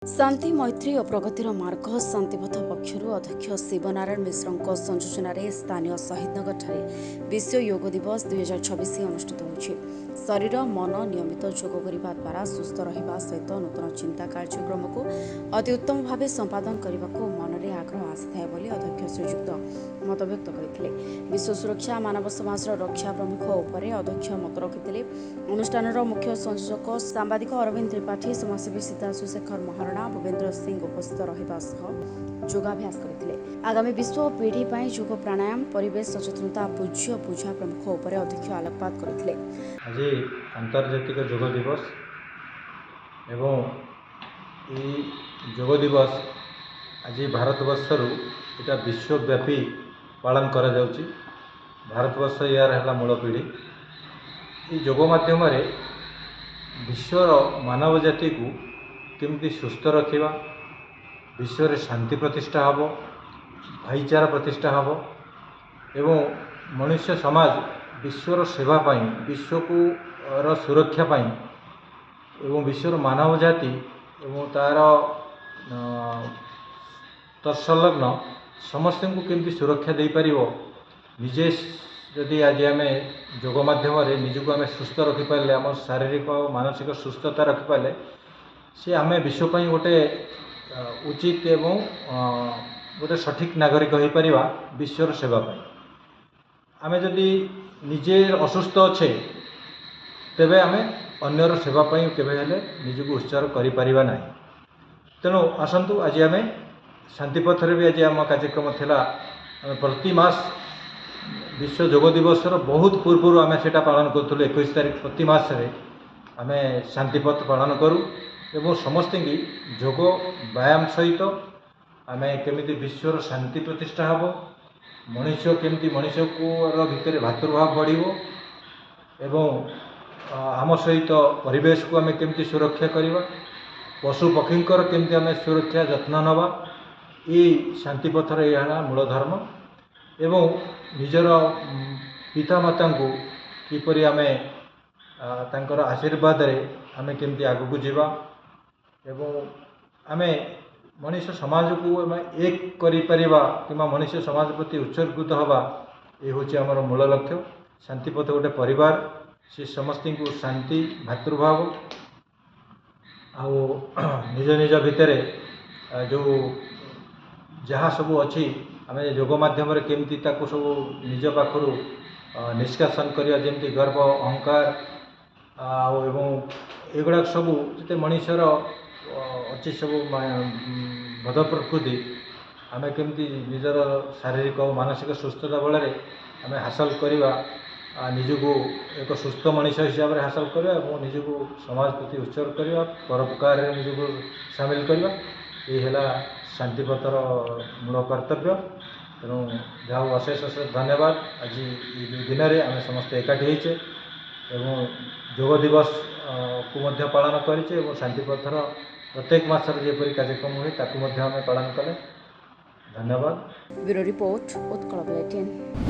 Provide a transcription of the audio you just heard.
शांति मैत्री और प्रगतिर मार्ग शांतिपथ पक्षर अध्यक्ष शिवनारायण मिश्र संयोजन स्थानीय शहीदनगर विश्व योग दिवस 2026 अनुष्ठित होछि। शरीर मन नियमित योग करने द्वारा सुस्थ रहिबा सहित नूतन चिंता कार्यक्रम को अति उत्तम भाव संपादन करने को मन में आग्रह आसी बोली अध्यक्ष श्रीयुक्त मत व्यक्त करते। विश्व सुरक्षा मानव समाज रक्षा प्रमुख उपर अध्यक्ष मत रखिते। अनुष्ठान मुख्य संयोजक सांबादिक अरविंद त्रिपाठी समाजसेवी सीताशु शेखर महारणा भूपेन्द्र सिंह उपस्थित रहिबा सह योगाभ्यास करथिले। आगामी विश्व पीढ़ी पर योग प्राणायाम परिवेश सचेतनता पूज्य पूजा प्रमुख उपर अध्यक्ष आलोकपात करथिले। आज अंतर्जातिक योग दिवस एवं योग दिवस आज भारतवर्षर एटा विश्वव्यापी पालन करा जाउची। भारतवर्ष यार है मूल पीढ़ी। ये योग माध्यम विश्वर मानव जाति को केमती सुस्थ रखा, विश्व रे शांति प्रतिष्ठा हब, भाईचारा प्रतिष्ठा हब एवं मनुष्य समाज विश्वर सेवा पाई, विश्व को सुरक्षा पाई एवं विश्वर मानव जाति एवं तार तत्संलग्न समस्त को केमती सुरक्षा दे पारिबो। निजे जदि आज आम योग माध्यम निजक आम सुस्थ रखिपारे, आम शारीरिक और मानसिक सुस्थता रखिपारे, सी आम विश्वपाई गोटे उचित एवं गोटे सठिक नागरिक हो पार विश्वर सेवा पाई। आम जदि निजे असुस्थ अच्छे तेबे आम अन्यर सेवा पाई केबे हेले निजक उत्सर्ग करि परिबा नाही। तेणु आसतु आज आम शांतिपथर भी आज आम कार्यक्रम थिला। प्रति मास विश्व योग दिवस बहुत पूर्व आम से पालन करूँ। 21 तारीख प्रति मास आम शांतिपथ पालन करूँ एवं समस्त की योग व्यायाम सहित आम केमी विश्वर शांति प्रतिष्ठा हम, मनुष्य केमती मनुष्य को भितर भातृभाव बढ़ो एवं आम सहित परिवेश को आम केमती सुरक्षा करवा, पशु पक्षींकर केमती आम सुरक्षा जत्न नवा। ये शांतिपथर यह मूल धर्म एवं निजर पिता माता को किपरि आम तांकर आशीर्वाद रे आम केमती आगू जीवा एवं आम मनुष्य समाज को आम एक करिपरिबा किंबा मनुष्य समाज प्रति उत्सर्गित हवा। ये हूँ आमर मूल लक्ष्य। शांतिपथ गोटे परिवार, से समस्त को शांति भातृभाव आउ निज निज भितर जो जहाँ सब अच्छी आम योग माध्यम केमती सब निज पाखर निष्कासन करवा, जमी गर्व अहंकार एवं एगुड़ा सब जिते मनुष्यर अच्छी सब बद प्रकृति आम केमती निजर शारीरिक और मानसिक सुस्थता बल आम हासिल करवा, निजको एक सुस्थ मनुष्य हिसाब से हासिल करवा और निजको समाज प्रति उत्सर्ग करवा, परोपकार निजको सामिल करवा। ये है शांतिपथर मूल कर्तव्य। तेणु जहाँ अशेष अशेष धन्यवाद। आज ये दिन में आम समस्त एकाठी होचे एवं योग दिवस को पालन करें। शांतिपथर प्रत्येक मासर जेपरी कार्यक्रम हुए ताकू आम पालन कले। धन्यवाद। Bureau report Utkal bulletin.